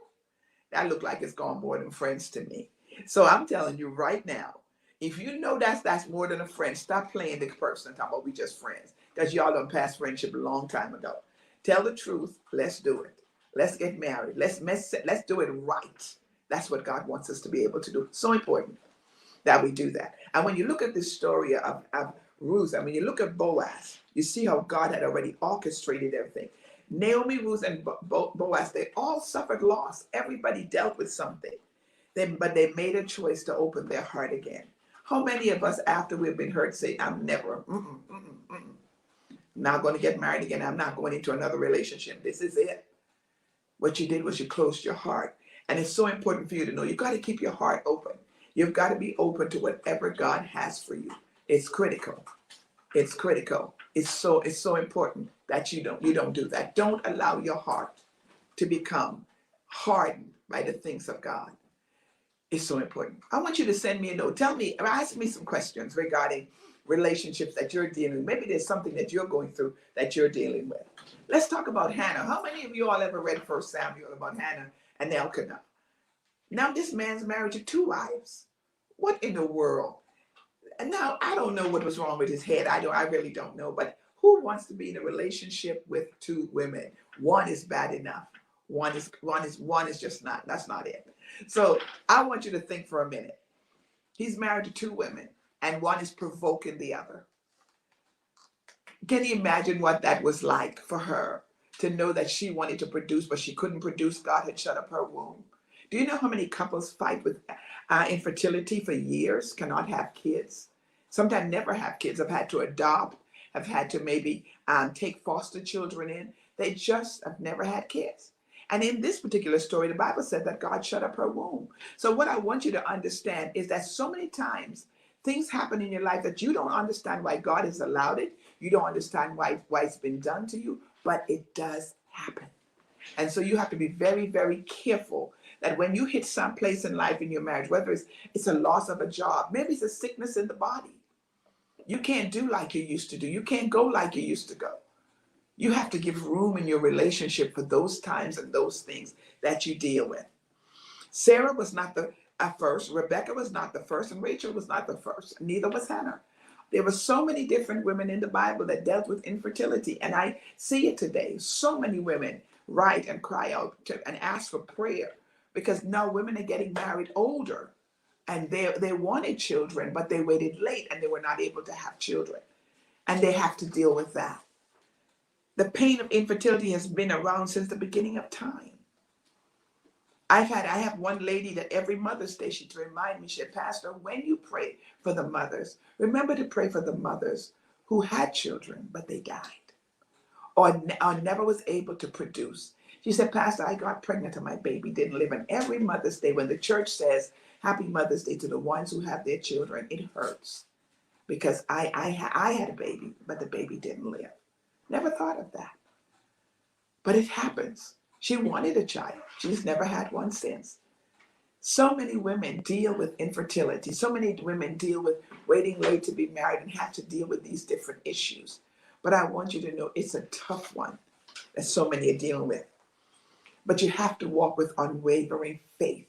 That look like it's gone more than friends to me. So I'm telling you right now, if you know that's more than a friend, stop playing the person and talking about we just friends. Because y'all done passed friendship a long time ago. Tell the truth. Let's do it. Let's get married. Let's do it right. That's what God wants us to be able to do. So important that we do that. And when you look at this story of Ruth, and when you look at Boaz, you see how God had already orchestrated everything. Naomi, Ruth, and Boaz, they all suffered loss. Everybody dealt with something. But they made a choice to open their heart again. How many of us, after we've been hurt, say, I'm never, not going to get married again. I'm not going into another relationship. This is it. What you did was you closed your heart. And it's so important for you to know you've got to keep your heart open. You've got to be open to whatever God has for you. It's critical. It's critical. It's so important that you don't do that. Don't allow your heart to become hardened by the things of God. It's so important. I want you to send me a note. Tell me, ask me some questions regarding relationships that you're dealing with. Maybe there's something that you're going through that you're dealing with. Let's talk about Hannah. How many of you all ever read 1 Samuel about Hannah and Elkanah? Now this man's married to 2 wives. What in the world? And now I don't know what was wrong with his head. I really don't know. But who wants to be in a relationship with 2 women? One is bad enough. One is just not. That's not it. So I want you to think for a minute. He's married to 2 women, and one is provoking the other. Can you imagine what that was like for her to know that she wanted to produce, but she couldn't produce? God had shut up her womb. Do you know how many couples fight with infertility for years, cannot have kids? Sometimes never have kids, have had to adopt, have had to maybe take foster children in. They just have never had kids. And in this particular story, the Bible said that God shut up her womb. So what I want you to understand is that so many times things happen in your life that you don't understand why God has allowed it. You don't understand why it's been done to you, but it does happen. And so you have to be very, very careful that when you hit some place in life in your marriage, whether it's a loss of a job, maybe it's a sickness in the body. You can't do like you used to do. You can't go like you used to go. You have to give room in your relationship for those times and those things that you deal with. Sarah was not the first. Rebecca was not the first. And Rachel was not the first. Neither was Hannah. There were so many different women in the Bible that dealt with infertility. And I see it today. So many women write and cry out and ask for prayer because now women are getting married older and they wanted children, but they waited late and they were not able to have children. And they have to deal with that. The pain of infertility has been around since the beginning of time. I have one lady that every Mother's Day, she'd remind me, she said, Pastor, when you pray for the mothers, remember to pray for the mothers who had children, but they died or never was able to produce. She said, Pastor, I got pregnant and my baby didn't live. And every Mother's Day, when the church says, Happy Mother's Day to the ones who have their children, it hurts because I had a baby, but the baby didn't live. Never thought of that. But it happens. She wanted a child. She's never had one since. So many women deal with infertility. So many women deal with waiting late to be married and have to deal with these different issues. But I want you to know it's a tough one that so many are dealing with. But you have to walk with unwavering faith.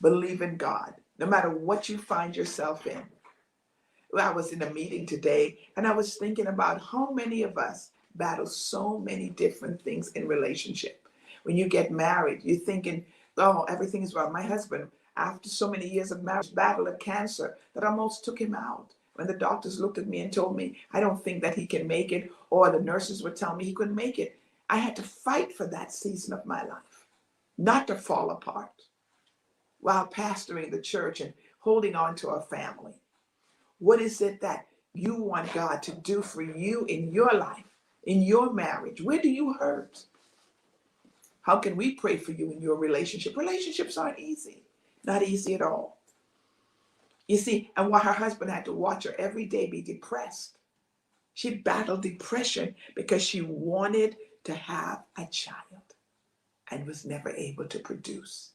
Believe in God, no matter what you find yourself in. Well, I was in a meeting today and I was thinking about how many of us battle so many different things in relationship. When you get married, you're thinking, oh, everything is well. My husband, after so many years of marriage, battled a cancer that almost took him out. When the doctors looked at me and told me, I don't think that he can make it, or the nurses would tell me he couldn't make it, I had to fight for that season of my life, not to fall apart while pastoring the church and holding on to our family. What is it that you want God to do for you in your life, in your marriage? Where do you hurt? How can we pray for you in your relationship? Relationships aren't easy, not easy at all. You see, and while her husband had to watch her every day be depressed, she battled depression because she wanted to have a child and was never able to produce.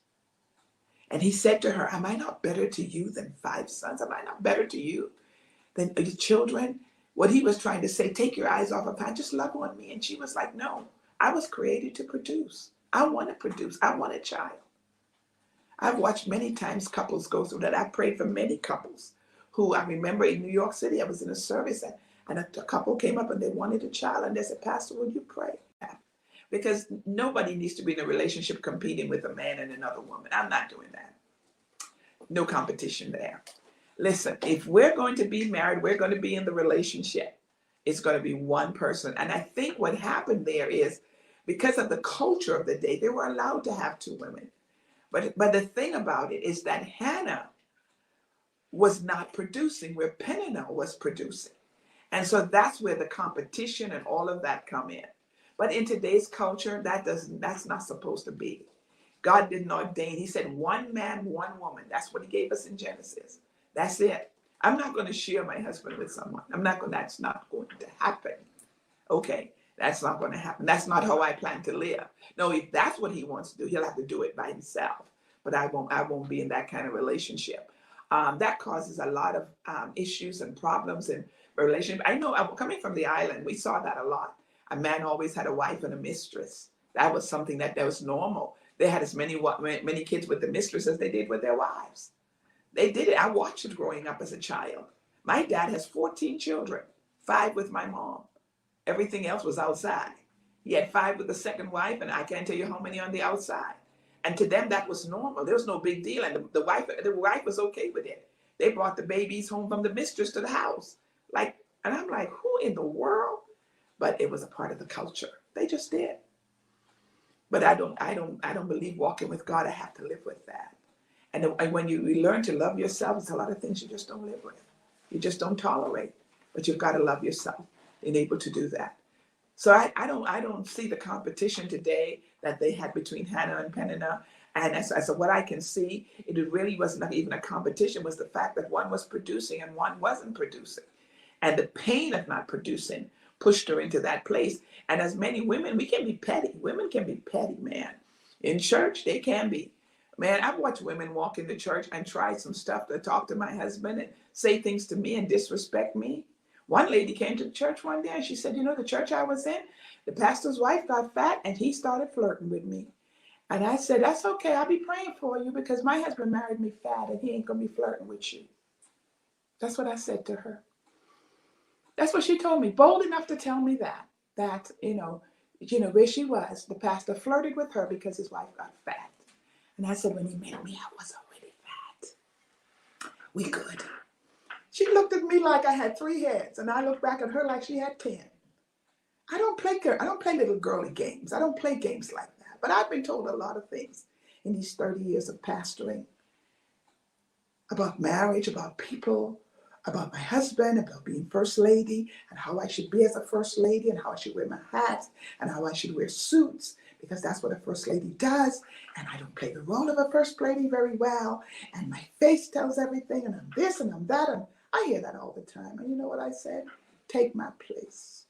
And he said to her, am I not better to you than 5 sons? Am I not better to you than your children? What he was trying to say, take your eyes off of her, just love on me. And she was like, no, I was created to produce. I want to produce. I want a child. I've watched many times couples go through that. I prayed for many couples who, I remember in New York City, I was in a service and a couple came up and they wanted a child. And they said, Pastor, will you pray? Because nobody needs to be in a relationship competing with a man and another woman. I'm not doing that. No competition there. Listen, if we're going to be married, we're going to be in the relationship. It's going to be one person. And I think what happened there is because of the culture of the day, they were allowed to have 2 women. But the thing about it is that Hannah was not producing where Peninnah was producing. And so that's where the competition and all of that come in. But in today's culture, that's not supposed to be. God didn't ordain. He said 1 man, 1 woman. That's what he gave us in Genesis. That's it. I'm not going to share my husband with someone. That's not going to happen. Okay. That's not going to happen. That's not how I plan to live. No, if that's what he wants to do, he'll have to do it by himself. But I won't be in that kind of relationship. That causes a lot of issues and problems in relationship. I know coming from the island, we saw that a lot. A man always had a wife and a mistress. That was something that was normal. They had as many kids with the mistress as they did with their wives. They did it. I watched it growing up as a child. My dad has 14 children, 5 with my mom. Everything else was outside. He had 5 with the second wife, and I can't tell you how many on the outside. And to them, that was normal. There was no big deal. And the wife was okay with it. They brought the babies home from the mistress to the house. And I'm like, who in the world? But it was a part of the culture. They just did. But I don't believe walking with God. I have to live with that. And when you learn to love yourself, there's a lot of things you just don't live with. You just don't tolerate. But you've got to love yourself and able to do that. So I don't see the competition today that they had between Hannah and Peninnah. And as what I can see, it really was not even a competition, was the fact that one was producing and one wasn't producing. And the pain of not producing pushed her into that place. And as many women, we can be petty. Women can be petty, man. In church, they can be. Man, I've watched women walk into church and try some stuff to talk to my husband and say things to me and disrespect me. One lady came to the church one day and she said, the church I was in, the pastor's wife got fat and he started flirting with me. And I said, that's okay. I'll be praying for you because my husband married me fat and he ain't going to be flirting with you. That's what I said to her. That's what she told me, bold enough to tell me that, where she was, the pastor flirted with her because his wife got fat. And I said, when he met me, I was already fat. We good. She looked at me like I had 3 heads, and I looked back at her like she had 10. I don't play little girly games. I don't play games like that. But I've been told a lot of things in these 30 years of pastoring about marriage, about people, about my husband, about being first lady, and how I should be as a first lady, and how I should wear my hats, and how I should wear suits, because that's what a first lady does. And I don't play the role of a first lady very well, and my face tells everything, and I'm this and I'm that, and I hear that all the time. And you know what I said? Take my place.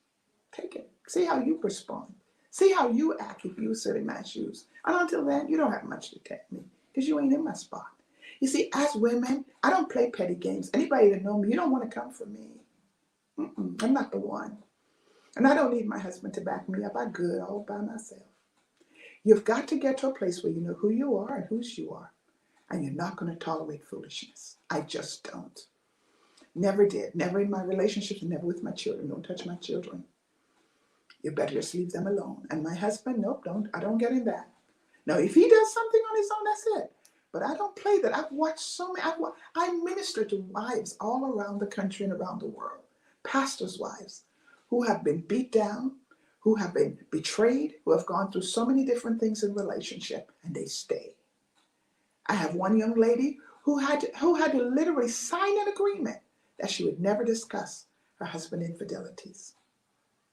Take it. See how you respond. See how you act if you sit in my shoes. And until then, you don't have much to tell me, because you ain't in my spot. You see, as women, I don't play petty games. Anybody that know me, you don't want to come for me. I'm not the one. And I don't need my husband to back me up. I'm good all by myself. You've got to get to a place where you know who you are and whose you are. And you're not going to tolerate foolishness. I just don't. Never did. Never in my relationships and never with my children. Don't touch my children. You better just leave them alone. And my husband, nope, I don't get in that. Now, if he does something on his own, that's it. But I don't play that. I've watched so many. I minister to wives all around the country and around the world, pastors' wives, who have been beat down, who have been betrayed, who have gone through so many different things in relationship, and they stay. I have one young lady who had to literally sign an agreement that she would never discuss her husband's infidelities.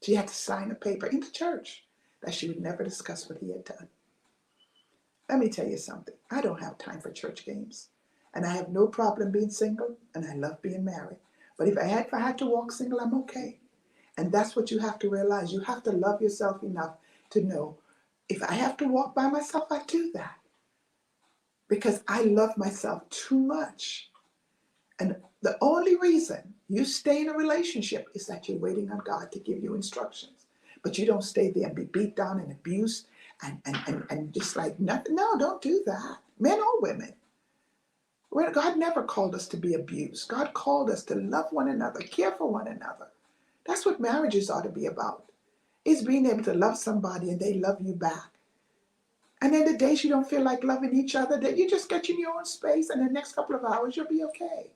She had to sign a paper in the church that she would never discuss what he had done. Let me tell you something. I don't have time for church games. And I have no problem being single, and I love being married. But if I had to walk single, I'm okay. And that's what you have to realize. You have to love yourself enough to know, if I have to walk by myself, I do that. Because I love myself too much. And the only reason you stay in a relationship is that you're waiting on God to give you instructions. But you don't stay there and be beat down and abused and just like nothing. No, don't do that. Men or women. God never called us to be abused. God called us to love one another, care for one another. That's what marriages ought to be about. It's being able to love somebody and they love you back. And then the days you don't feel like loving each other, that you just get in your own space, and the next couple of hours you'll be okay.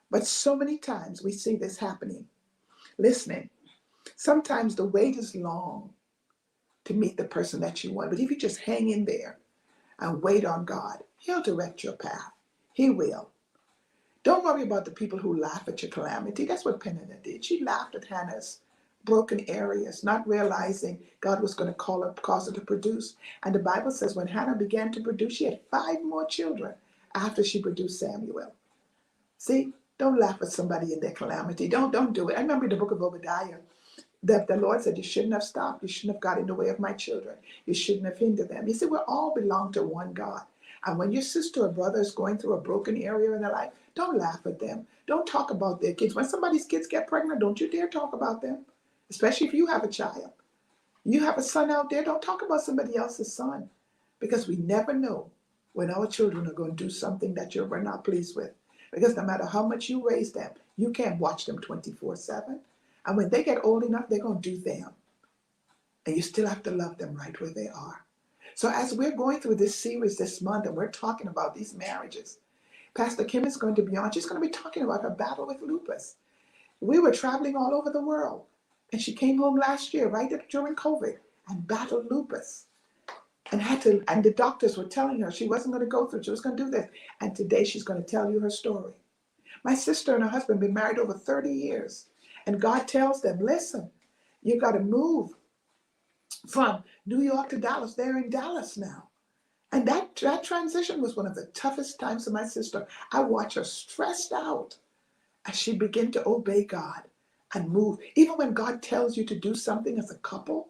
But so many times we see this happening. Listening, sometimes the wait is long to meet the person that you want. But if you just hang in there and wait on God, He'll direct your path. He will. Don't worry about the people who laugh at your calamity. That's what Peninnah did. She laughed at Hannah's broken areas, not realizing God was going to cause her to produce. And the Bible says when Hannah began to produce, she had 5 more children after she produced Samuel. See, don't laugh at somebody in their calamity. Don't do it. I remember in the book of Obadiah, that the Lord said, you shouldn't have stopped. You shouldn't have got in the way of my children. You shouldn't have hindered them. You see, we all belong to one God. And when your sister or brother is going through a broken area in their life, don't laugh at them. Don't talk about their kids. When somebody's kids get pregnant, don't you dare talk about them, especially if you have a child. You have a son out there, don't talk about somebody else's son, because we never know when our children are going to do something that we're not pleased with. Because no matter how much you raise them, you can't watch them 24/7. And when they get old enough, they're going to do them. And you still have to love them right where they are. So as we're going through this series this month and we're talking about these marriages, Pastor Kim is going to be on. She's going to be talking about her battle with lupus. We were traveling all over the world. And she came home last year, right during COVID, and battled lupus. And the doctors were telling her she wasn't going to go through it. She was going to do this. And today she's going to tell you her story. My sister and her husband have been married over 30 years. And God tells them, listen, you got to move from New York to Dallas. They're in Dallas now. And that transition was one of the toughest times for my sister. I watched her stressed out as she began to obey God and move. Even when God tells you to do something as a couple,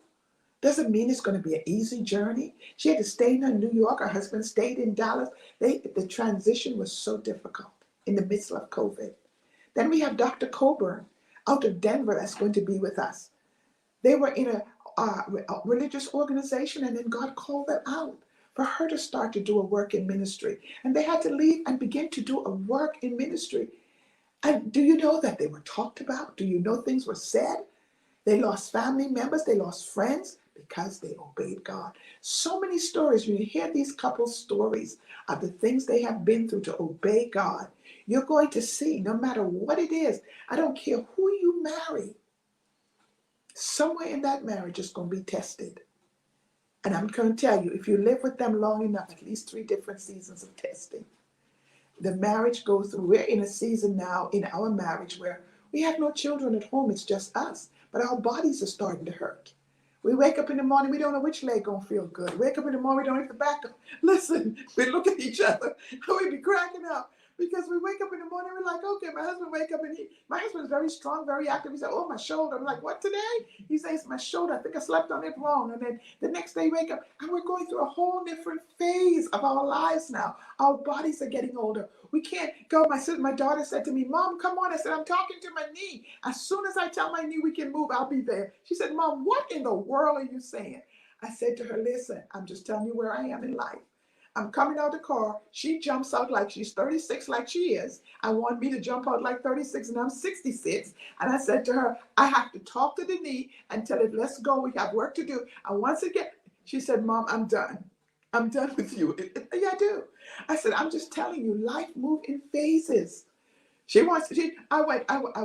doesn't mean it's going to be an easy journey. She had to stay in New York. Her husband stayed in Dallas. The transition was so difficult in the midst of COVID. Then we have Dr. Coburn out of Denver that's going to be with us. They were in a religious organization, and then God called them out for her to start to do a work in ministry. And they had to leave and begin to do a work in ministry. And do you know that they were talked about? Do you know things were said? They lost family members, they lost friends because they obeyed God. So many stories, when you hear these couples' stories of the things they have been through to obey God, you're going to see, no matter what it is, I don't care who you marry, somewhere in that marriage is going to be tested. And I'm going to tell you, if you live with them long enough, at least 3 different seasons of testing. The marriage goes through, we're in a season now in our marriage where we have no children at home, it's just us, but our bodies are starting to hurt. We wake up in the morning, we don't know which leg gonna feel good. Wake up in the morning, we don't have the back. Listen, we look at each other and we be cracking up because we wake up in the morning, we're like, okay, my husband wake up and my husband's very strong, very active. He said, oh, my shoulder. I'm like, what today? He says, my shoulder, I think I slept on it wrong. And then the next day wake up and we're going through a whole different phase of our lives now. Our bodies are getting older. We can't go. My daughter said to me, Mom, come on. I said, I'm talking to my knee. As soon as I tell my knee we can move, I'll be there. She said, Mom, what in the world are you saying? I said to her, listen, I'm just telling you where I am in life. I'm coming out of the car. She jumps out like she's 36, like she is. I want me to jump out like 36, and I'm 66. And I said to her, I have to talk to the knee and tell it, let's go. We have work to do. And once again, she said, Mom, I'm done. I'm done with you. Yeah, I do. I said, I'm just telling you, life moves in phases. I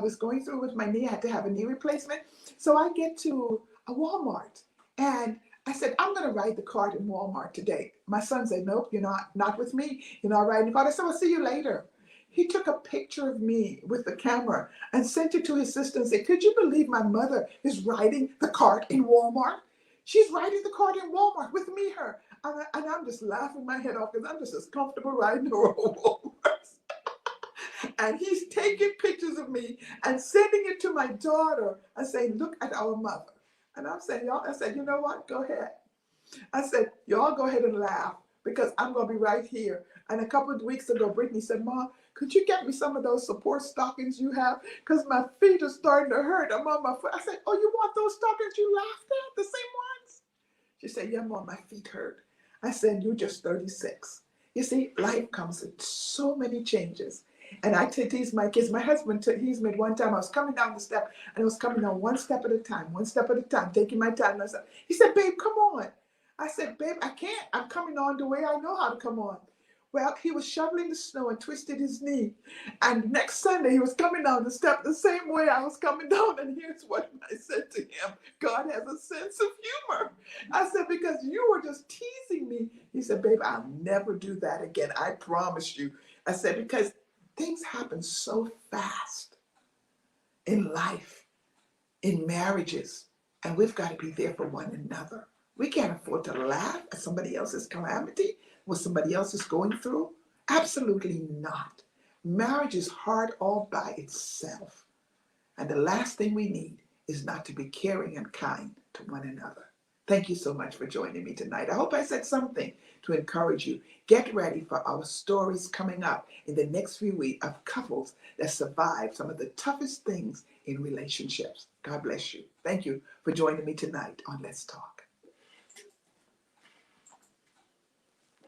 was going through with my knee. I had to have a knee replacement. So I get to a Walmart and I said, I'm going to ride the cart in Walmart today. My son said, nope, you're not with me. You're not riding the cart. I said, I'll see you later. He took a picture of me with the camera and sent it to his sister and said, could you believe my mother is riding the cart in Walmart? She's riding the cart in Walmart with me, her. And I'm just laughing my head off because I'm just as comfortable riding the Walmart. And he's taking pictures of me and sending it to my daughter and saying, look at our mother. And I'm saying, y'all, I said, you know what? Go ahead. I said, y'all go ahead and laugh because I'm going to be right here. And a couple of weeks ago, Brittany said, Mom, could you get me some of those support stockings you have? Because my feet are starting to hurt. I'm on my foot. I said, oh, you want those stockings you laughed at? The same ones? She said, yeah, Mom, my feet hurt. I said, you're just 36. You see, life comes with so many changes. And I tease my kids. My husband teased me one time. I was coming down the step, and I was coming down one step at a time, taking my time. He said, babe, come on. I said, babe, I can't. I'm coming on the way I know how to come on. Well, he was shoveling the snow and twisted his knee. And next Sunday, he was coming down the step the same way I was coming down. And here's what I said to him. God has a sense of humor. I said, because you were just teasing me. He said, babe, I'll never do that again. I promise you. I said, because things happen so fast in life, in marriages, and we've got to be there for one another. We can't afford to laugh at somebody else's calamity, what somebody else is going through. Absolutely not. Marriage is hard all by itself. And the last thing we need is not to be caring and kind to one another. Thank you so much for joining me tonight. I hope I said something to encourage you. Get ready for our stories coming up in the next few weeks of couples that survive some of the toughest things in relationships. God bless you. Thank you for joining me tonight on Let's Talk.